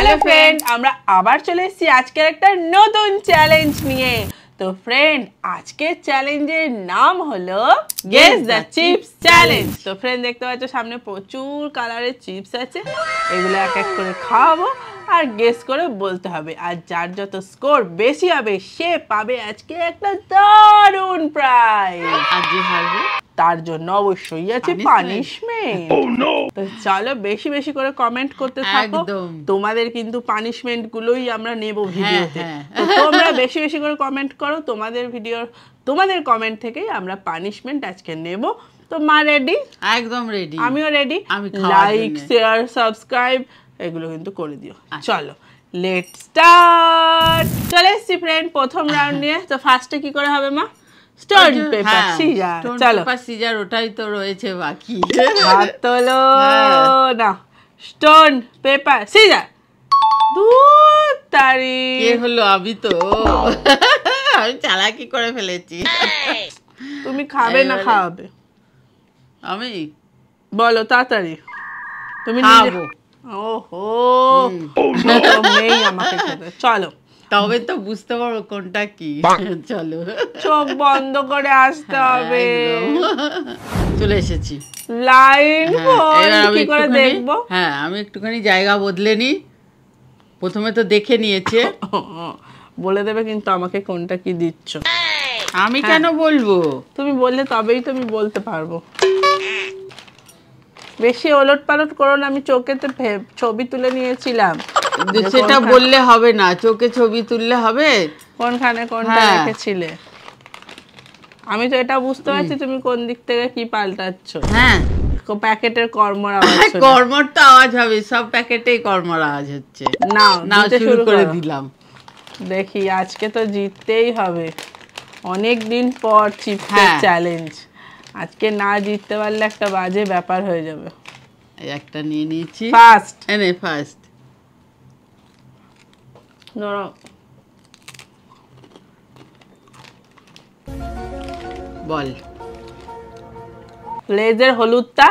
Hello friend, আমরা আবার চলে এসেছি আজকের একটা নতুন চ্যালেঞ্জ নিয়ে। তো ফ্রেন্ড, আজকের চ্যালেঞ্জের নাম হলো গেস দ্য চিপস চ্যালেঞ্জ। তো ফ্রেন্ড, দেখতে পাচ্ছ সামনে প্রচুর কালারের চিপস আছে, এগুলো এক এক করে খাওয়াবো আর গেস করে বলতে হবে। আর যার যত স্কোর বেশি হবে সে পাবে আজকে একটা দারুণ প্রাইজ। আর যে হারবে তার জন্য অবশ্যই আছে পানিশমেন্ট। তো চলো বেশি বেশি করে কমেন্ট করতে থাকো, তোমাদের কিন্তু পানিশমেন্ট গুলোই আমরা নেব ভিডিওতে। তো তোমরা বেশি বেশি করে কমেন্ট করো, তোমাদের কমেন্ট থেকেই আমরা পানিশমেন্ট আজকে নেব। তো মা রেডি? একদম রেডি, আমিও রেডি। লাইক শেয়ার সাবস্ক্রাইব এগুলো কিন্তু করে দিও। চলো লেটস স্টার্ট। চলে এসছি ফ্রেন্ড প্রথম রাউন্ড নিয়ে। তো ফার্স্টে কি করে হবে মা? Stone paper scissor. চলো পেপার সিজার, ওটাই তো রয়েছে বাকি। হাত তোলো না। Stone paper scissor. দূর তারি কে হলো? আমি তো আমি চালাকি করে ফেলেছি। তুমি খাবে না খাওয়াবে? আমি বলো তাড়াতাড়ি। তুমি খাবো। ওহো নেই আমাকে খেতে। চলো তবে তো বুঝতে পারবো কোনটা কি। চলো চোখ বন্ধ করে আসতে হবে। চলে এসেছি লাইন কি করে দেখবো? হ্যাঁ, আমি একটুখানি জায়গা বদলে নি। প্রথমে তো দেখে নিয়েছে। বলে দেবে কিন্তু আমাকে কোনটা কি দিচ্ছ। আমি কেন বলবো? তুমি বললে তবেই তো আমি বলতে পারবো। বেশি ওলট পালট করো না, আমি চোখেতে ছবি তুলে নিয়েছিলাম। সেটা বললে হবে না, চোখে ছবি তুললে হবে। কোনখানে কোনটা রেখেছিলে? আমি তো এটা বুঝতে পারছি তুমি কোন দিক থেকে কি পাল্টাচ্ছ। হ্যাঁ, প্যাকেটের কর্মর আওয়াজ। কর্মর তো আওয়াজ হবে, সব প্যাকেটেই কর্মর আওয়াজ হচ্ছে। না শুরু করে দিলাম। দেখি আজকে তো জিততেই হবে। অনেক দিন পর চিপসের চ্যালেঞ্জ, আজকে না জিততে পারলে একটা বাজে ব্যাপার হয়ে যাবে। একটা নিয়ে নিয়েছি। ফার্স্ট এনে ফার্স্ট ধরো। বল। লেজের হলুদটা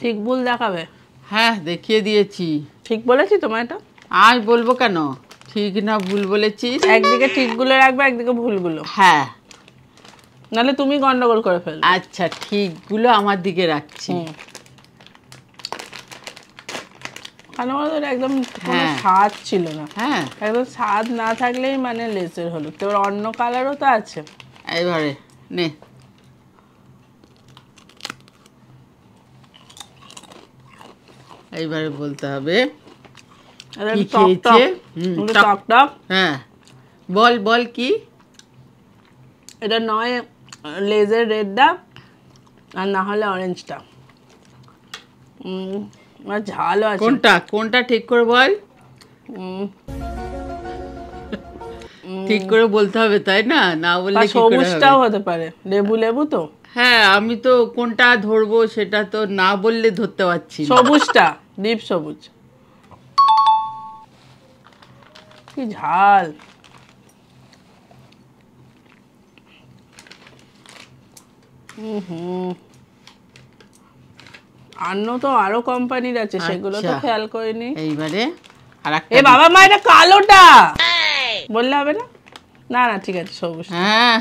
ঠিক ভুল দেখাবে? হ্যাঁ, দেখিয়ে দিয়েছি। ঠিক বলেছি তোমার? এটা আর বলবো কেন, ঠিক না ভুল বলেছিস। একদিকে ঠিকগুলো রাখবে, একদিকে ভুলগুলো। হ্যাঁ, নাহলে তুমি গন্ডগোল করে ফেলবে। আচ্ছা, ঠিকগুলো আমার দিকে রাখছি। একদম কোনো স্বাদ ছিল না। হ্যাঁ, একদম স্বাদ না থাকলেই মানে লেজের হলুদ। এবার অন্য কালারও তো আছে। এবারে নে। এইবারে বলতে হবে কি খেয়েছে। টক টক। হ্যাঁ, বল বল কি। এটা নয় লেজের রেডটা, আর না হলে অরেঞ্জটা। ঝালও আছে। কোনটা কোনটা ঠিক করে বল। ঠিক করে বলতে হবে, তাই না? না বললে কি করে হবে? সবুজটাও হতে পারে, লেবু লেবু তো। হ্যাঁ, আমি তো কোনটা ধরবো সেটা তো না বললে ধরতে পারছি না। সবুজটা, ডিপ সবুজ। কি ঝাল। তো আরো কোম্পানির আছে, সেগুলো তো খেয়াল করিনি। এইবারে এ বাবা মা, এটা কালোটা বললে হবে না? না না ঠিক আছে, সবুজ। হ্যাঁ,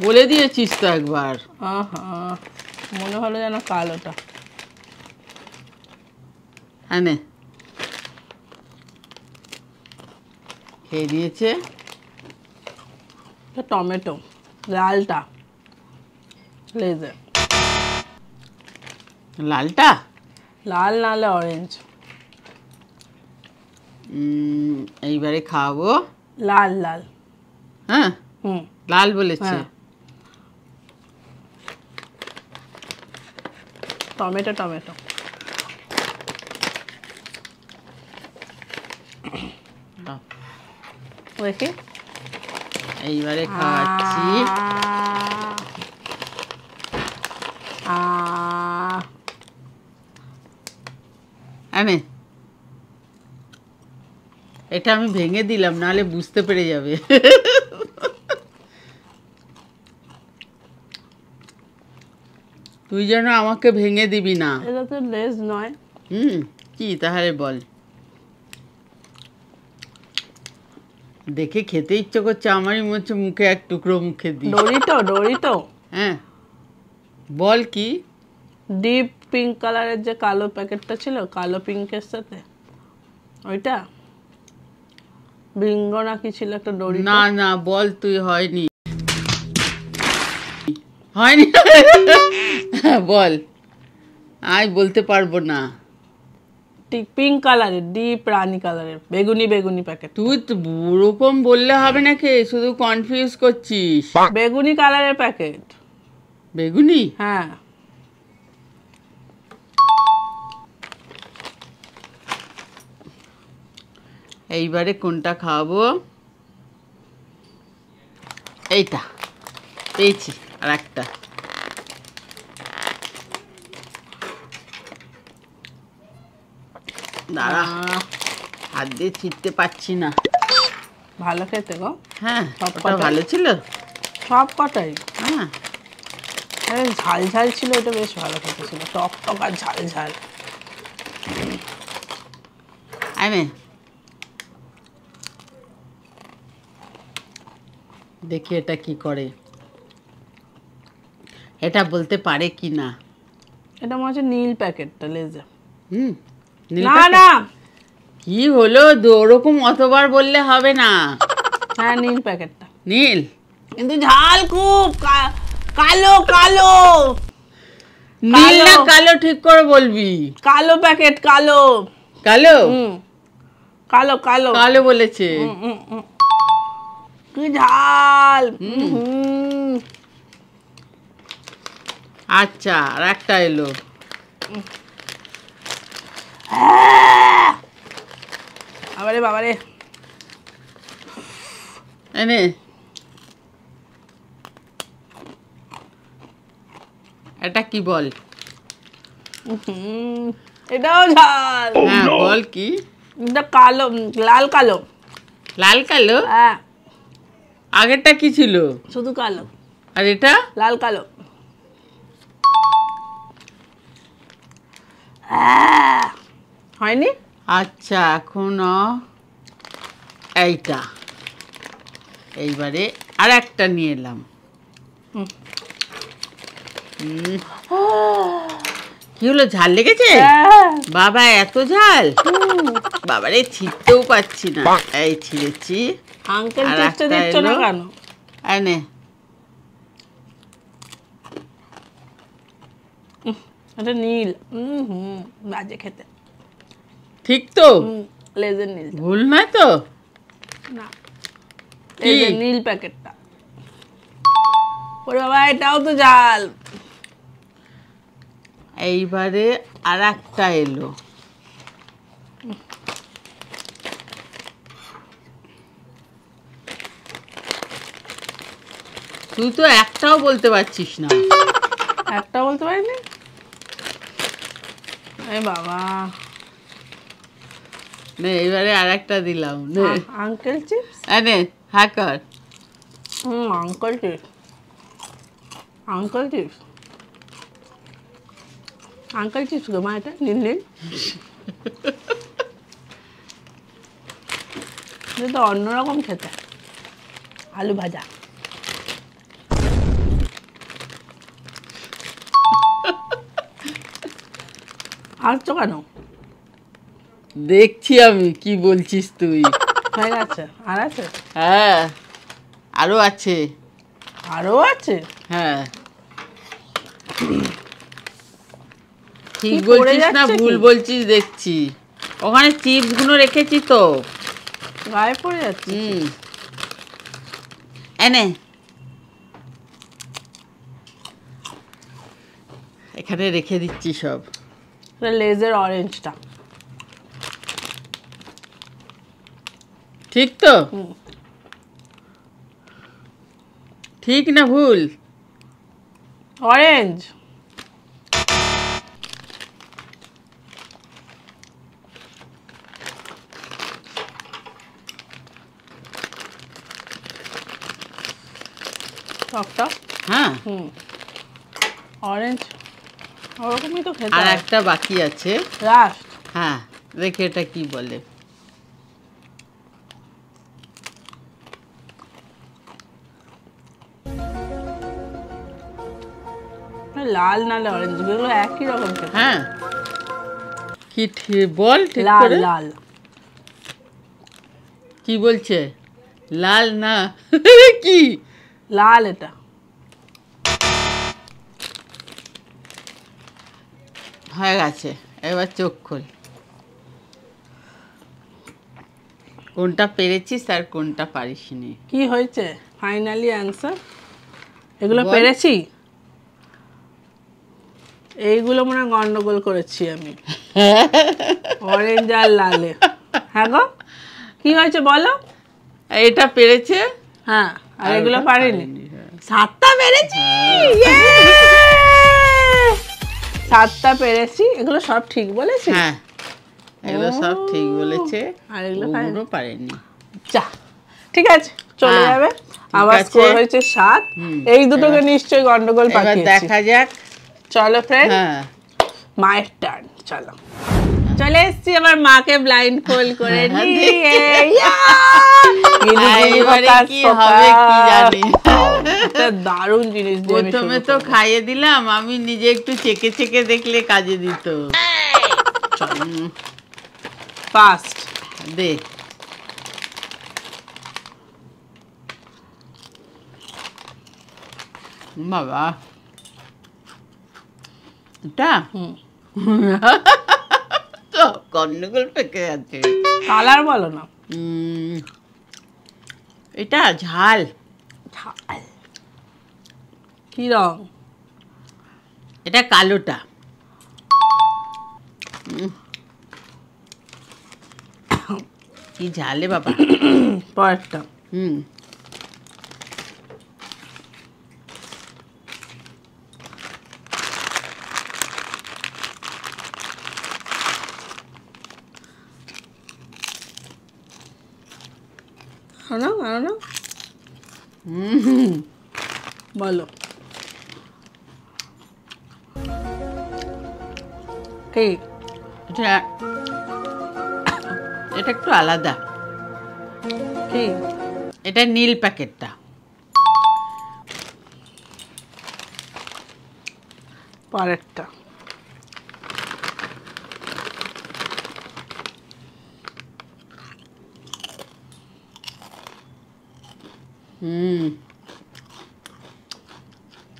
বলে দিয়েছিস তো একবার। মনে হলো যেন কালোটা। হ্যাঁ, খেয়ে নিয়েছে। টমেটো, লালটা লেজের। লালটা? লাল নালে অরেঞ্জ। এইবারে খাওয়াবো লাল লাল। হ্যাঁ, লাল বলেছে। Tomato tomato. দেখি এইবারে খাওয়াচ্ছি। এটা আমি ভেঙে দিলাম, নাহলে বুঝতে পেরে যাবে। তুই যেন আমাকে ভেঙে দিবি না। এটা তো লেজ নয়। কি তাহলে বল? দেখে খেতে ইচ্ছে করছে, আমারই মনে হচ্ছে মুখে এক টুকরো মুখে দিই। ডোরিটো। হ্যাঁ, বল কি? ডিপ পিঙ্ক কালারের যে কালো প্যাকেটটা ছিল, কালো পিঙ্কের সাথে, ওইটা বিঙ্গো না কি ছিল একটা ডোরিটো? না না, বল তুই। হয়নি। বল। আমি বলতে পারবো না। ঠিক পিঙ্ক কালারের, ডিপ রানী কালারের, বেগুনি প্যাকেট। তুই তো ওরকম বললে হবে নাকি? শুধু কনফিউজ করছিস। বেগুনি কালারের প্যাকেট। বেগুনি? হ্যাঁ। এইবারে কোনটা খাওয়াবো? এইটা পেয়েছি, আর একটা। দাঁড়া, হাত দিয়ে ছিটতে পারছি না। ভালো খেতে গো। হ্যাঁ, সব ওটা কটাই? ভালো ছিল। সব কটাই। হ্যাঁ, ঝাল ঝাল ছিল, ওটা বেশ ভালো খেতে ছিল, টক টক আর ঝাল ঝাল। আনে দেখি এটা কি করে, এটা বলতে পারে কি না। এটা মনে হচ্ছে নীল প্যাকেটটা, লেজে। নীল না প্যাকেট? না, কি হলো? ওরকম অতবার বললে হবে না। হ্যাঁ নীল প্যাকেটটা। নীল কিন্তু ঝাল খুব, কালো কালো। নীল না কালো ঠিক করে বলবি। কালো প্যাকেট, কালো। কালো? কালো কালো কালো বলেছে। কি ঝাল। আচ্ছা, আর একটা এলো। বাবারে বাবারে। এনে এটা কি বল? এটাও ঝাল। হ্যাঁ, বল কি? এটা কালো, লাল কালো। লাল কালো? হ্যাঁ। আগেরটা কি ছিল? শুধু কালো। আর এটা? লাল কালো। হয়নি? আচ্ছা, এখন এইটা। এইবারে আর একটা নিয়ে এলাম। কি হলো, ঝাল লেগেছে? বাবা, এত ঝাল! বাবারে, ছিঁড়তেও পাচ্ছি না। এই ছিঁড়েছি। আঙ্কেল চিপসটা দিচ্ছ না কেন? এনে এটা নীল। বাজে খেতে। ঠিক তো? লেজের নীল। ভুল নয় তো? না, লেজের নীল প্যাকেটটা। ওরে বাবা, এটাও তো ঝাল। এইবারে আর একটা এলো। তুই তো একটাও বলতে পারছিস না। একটা বলতে পারিনি? এ বাবা। নে, এইবারে আর একটা দিলাম। Uncle chips. নে, hacker. Uncle chips. Uncle chips. Uncle chips গো মা, এটা নীল নীল। এটা তো অন্যরকম খেতে। আলু ভাজা। আসছো কেন? দেখছি আমি কি বলছিস তুই। হয়ে গেছে? আর আছে? হ্যাঁ, আরো আছে। আরো আছে? হ্যাঁ। ঠিক বলছিস না ভুল বলছিস দেখছি। ওখানে চিপস গুলো রেখেছি তো। গায়ে পড়ে যাচ্ছে। এনে, এখানে রেখে দিচ্ছি সব। লেজের অরেঞ্জটা ঠিক তো? ঠিক না ভুল? অরেঞ্জ। টকটক। হ্যাঁ। অরেঞ্জ। ওরকমই তো খেতে আর হয়। একটা বাকি আছে। লাস্ট। হ্যাঁ, দেখে এটা কি বলে। লাল নালে অরেঞ্জ, এগুলো একই রকম খেতে। হ্যাঁ, কি বল ঠিক লাল করে। লাল। কি বলছে? লাল না কি? লাল এটা। হয়ে গেছে, এবার চোখ খোল। কোনটা পেরেছিস আর কোনটা পারিসনি? কি হয়েছে ফাইনালি অ্যান্সার? এগুলো বল। পেরেছি, এইগুলো মনে হয় গন্ডগোল করেছি আমি। অরেঞ্জ আর লালে। হ্যাঁ গো, কি হয়েছে বলো? এটা পেরেছে হ্যাঁ, আর আর এগুলো ওটা পারিনি। পারিনি, হ্যাঁ। 7টা পেরেছি। Yay! 7টা পেরেছি। এগুলো সব ঠিক বলেছি? হ্যাঁ, এগুলো সব ঠিক বলেছে। আর এগুলো ওগুলো পারেনি। যা, ঠিক আছে, চলে হ্যাঁ, যাবে। ঠিক আবার আছে। স্কোর হয়েছে 7। হুম, এই দুটোকে নিশ্চয়ই গন্ডগোল এবার পাঠিয়েছি। দেখা যাক। চলো ফ্রেন্ড, হ্যাঁ, মায়ের টার্ন। চলো, চলে এসছি আবার মাকে ব্লাইন্ড ফোল্ড করে হ্যাঁ, নিয়ে। এবারে কি হবে কি জানি। একটা দারুণ জিনিস দিয়ে আমি প্রথমে শুরু তো করবো। খাইয়ে দিলাম, আমি নিজে একটু চেকে চেকে দেখলে কাজে দিত। ফার্স্ট দে। বাবা, এটা তো গন্ডগোল পেকে আছে। কালার বলো না। এটা ঝাল। ঝাল। কি রং? এটা কালোটা। কি ঝালে বাবা। পরেরটা। হুম, আনো না, বলো কি? এটা এটা একটু আলাদা। কি? এটা নীল প্যাকেটটা। পরেরটা।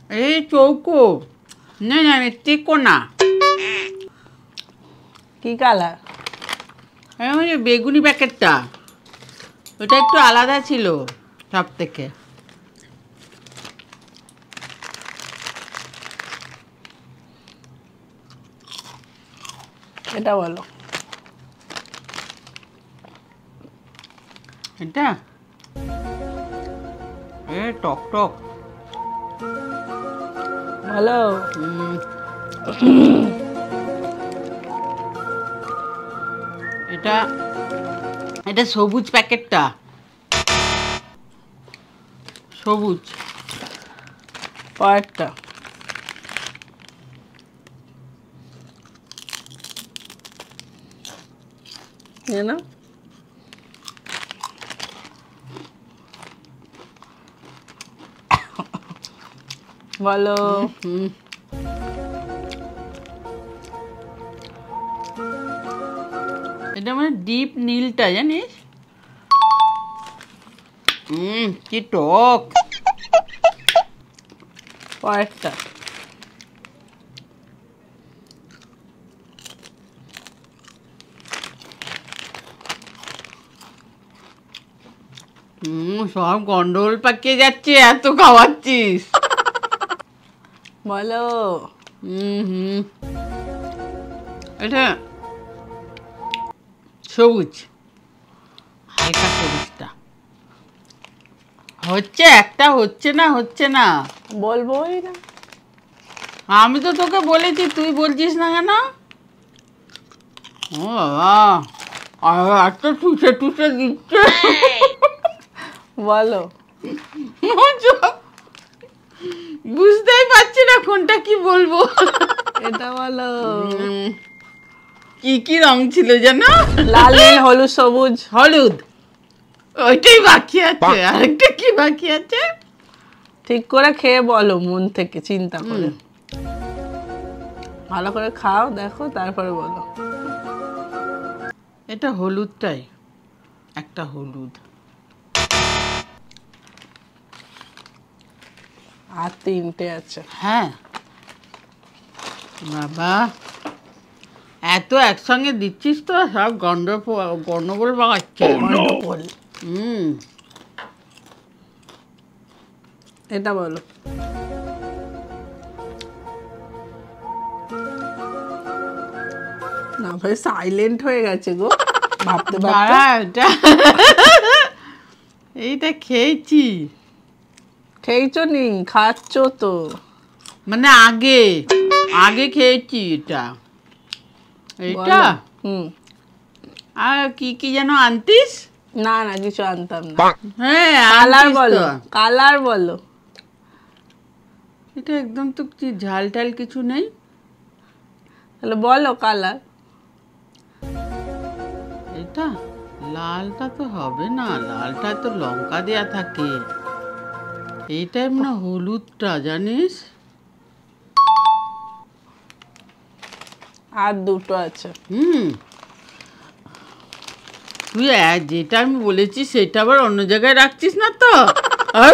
এই চৌকো না না, টেকো না। কি কালার? ওই যে বেগুনি প্যাকেটটা, ওটা একটু আলাদা ছিল সব থেকে। এটা বলো। এটা টক টক। বলো। এটা এটা সবুজ প্যাকেটটা, সবুজ। পরেরটা। না, বলো। এটা মানে ডিপ নীলটা, জানিস? কি টক। পরেরটা। সব গন্ডগোল পাকিয়ে যাচ্ছে, এত খাওয়াচ্ছিস। বলো। এটা সবুজ, হালকা সবুজটা। হচ্ছে একটা, হচ্ছে না। বলবোই না। আমি তো তোকে বলেছি, তুই বলছিস না কেন? ও বাবা, এত টুসে টুসে দিচ্ছে। বলো। বুঝতেই পারছি না কোনটা কি বলবো। এটা বলো। কি কি রং ছিল জানো? লাল, নীল, হলুদ, সবুজ। হলুদ। ওইটাই বাকি আছে, আরেকটা কি বাকি আছে? ঠিক করে খেয়ে বলো, মন থেকে চিন্তা করে। ভালো করে খাও, দেখো, তারপরে বলো। এটা হলুদটাই, একটা হলুদ। আর 3টে আছে। হ্যাঁ বাবা, এত একসঙ্গে দিচ্ছিস তো সব গন্ডগোল পাকাচ্ছে। গন্ডগোল। এটা বলো। না ভাই, সাইলেন্ট হয়ে গেছে গো, ভাবতে ভাবতে। এইটা খেয়েছি। খেয়েছো নি? খাচ্ছ তো? মানে আগে আগে খেয়েছি এটা। এইটা আর কি কি যেন আনতিস? না না, কিছু আনতাম না। হ্যাঁ, কালার বলো, কালার বলো। এটা একদম তো ঝাল টাল কিছু নেই। তাহলে বলো কালার। এটা লালটা তো হবে না, লালটা তো লঙ্কা দেয়া থাকে। এইটাই মনে হলুদটা, জানিস? আর 2টো আছে। তুই যেটা আমি বলেছি সেটা আবার অন্য জায়গায় রাখছিস না তো? আর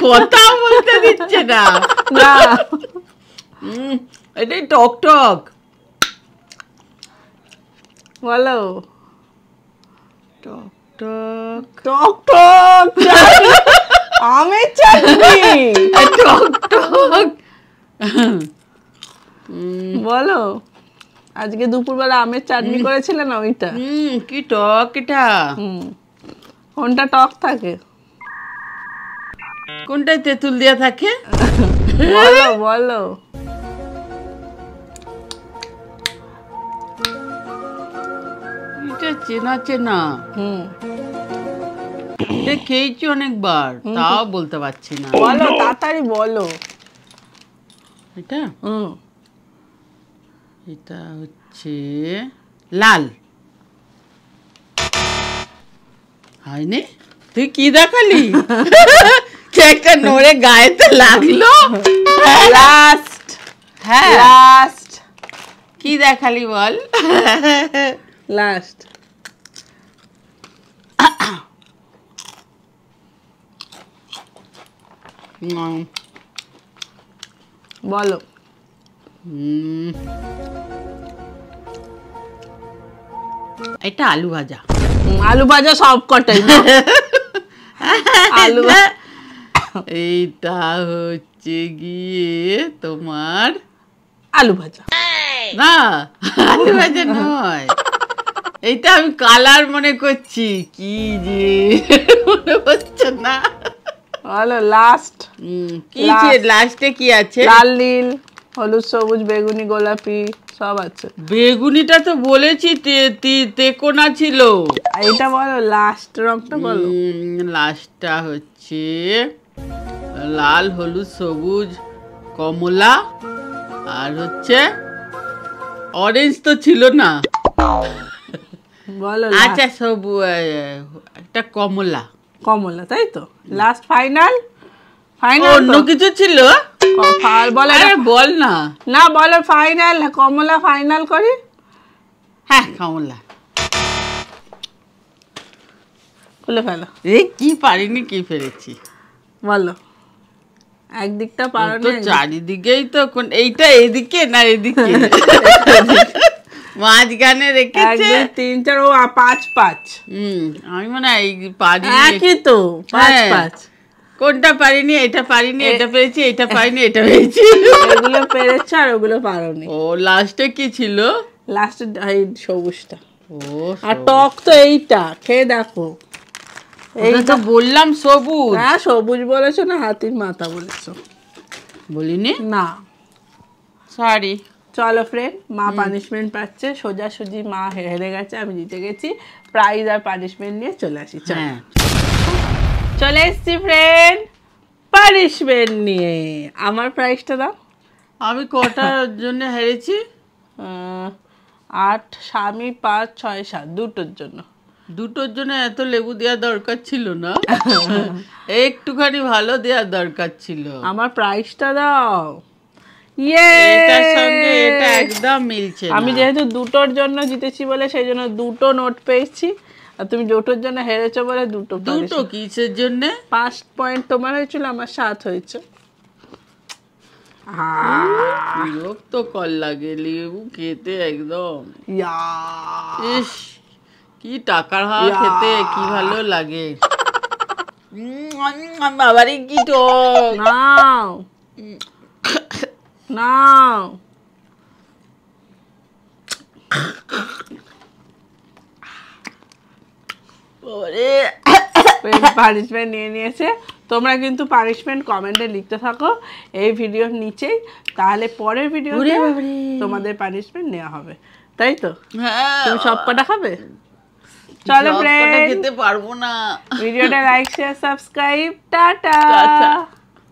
কথা বলতে দিচ্ছে না। এটাই টক টক। বলো। টক টক টক টক আমের চাটনি। টক টক। বলো। আজকে দুপুরবেলা আমের চাটনি করেছিলে না, ওইটা। কি টক এটা। কোনটা টক থাকে? কোনটায় তেঁতুল দেয়া থাকে? বলো বলো। এটা চেনা চেনা। এটা খেয়েছি অনেকবার, তাও বলতে পারছি না। বলো তাড়াতাড়ি বলো। এটা এটা হচ্ছে লাল। হয়নি? তুই কি দেখালি? একটা নড়ে গায়েতে লাগলো। লাস্ট। হ্যাঁ, লাস্ট। কি দেখালি বল? লাস্ট। বলো। এটা আলু ভাজা। আলু ভাজা সব কটাই। আলু এইটা হচ্ছে গিয়ে তোমার আলু ভাজা। না, আলু ভাজা নয়। এইটা আমি কালার মনে করছি, কি যে মনে হচ্ছে না। বলো লাস্ট। কি লাস্টে কি আছে? লাল, নীল, হলুদ, সবুজ, বেগুনি, গোলাপি সব আছে। বেগুনিটা তো বলেছি তেকোনা ছিল। এইটা বলো, লাস্ট রংটা বলো। লাস্টটা হচ্ছে লাল, হলুদ, সবুজ, কমলা, আর হচ্ছে অরেঞ্জ তো ছিল না। বলো। আচ্ছা, একটা কমলা। কমলা, তাই তো? Last final. ফাইনাল অন্য কিছু ছিল? বল বল না। না বলো ফাইনাল। কমলা ফাইনাল করি। হ্যাঁ, কমলা। খুলে ফেলো। এই কি পারিনি, কি পেরেছি বলো। একদিকটা পারো তো, না। চারিদিকেই তো। এইটা এদিকে না এদিকে? মাঝখানে রেখেছে। 1 2 3 4 ও 5 5। আমি মনে হয় পারি। একই তো, 5 5। কোনটা পারিনি? এটা পারিনি, এটা পেরেছি, এটা পারিনি, এটা পেরেছি। এগুলো পেরেছ আর ওগুলো পারোনি। ও, লাস্টে কি ছিল? লাস্টে এই সবুজটা। ও, আর টক তো এইটা, খেয়ে দেখো। এইটা তো বললাম সবুজ। হ্যাঁ, সবুজ বলেছো না হাতির মাথা বলেছো? বলিনি না। সরি। চলো ফ্রেন্ড, মা পানিশমেন্ট পাচ্ছে। সোজাসুজি মা হেরে গেছে, আমি জিতে গেছি। প্রাইজ আর পানিশমেন্ট নিয়ে চলে আসি। চলে এসছি ফ্রেন্ড পানিশমেন্ট নিয়ে। আমার প্রাইজটা দাও। আমি কটার জন্য হেরেছি? 8 স্বামী 5 6 7 দুটোর জন্য। দুটোর জন্য এত লেবু দেওয়ার দরকার ছিল না, একটুখানি ভালো দেওয়ার দরকার ছিল। আমার প্রাইসটা দাও। ইয়ে, এটার সঙ্গে এটা একদম মিলছে না। আমি যেহেতু দুটোর জন্য জিতেছি বলে সেই জন্য দুটো নোট পেয়েছি, আর তুমি দুটোর জন্য হেরেছো বলে দুটো। দুটো কিসের জন্য? 5 পয়েন্ট তোমার হয়েছিল, আমার 7 হয়েছে। বিরক্ত কর লাগে লেবু খেতে একদম। ইস, কি টাকার হাওয়া খেতে কি ভালো লাগে। বাবারে কি টক। নাও নাও। ওরে পানিশমেন্ট নিয়ে নিয়েছে। তোমরা কিন্তু পানিশমেন্ট কমেন্টে লিখতে থাকো এই ভিডিওর নিচেই, তাহলে পরের ভিডিওতে তোমাদের পানিশমেন্ট নেওয়া হবে, তাই তো? হ্যাঁ, তুমি সব কটা খাবে? চলো ফ্রেন্ড, খেতে পারবো না। ভিডিওটা লাইক শেয়ার সাবস্ক্রাইব, টাটা।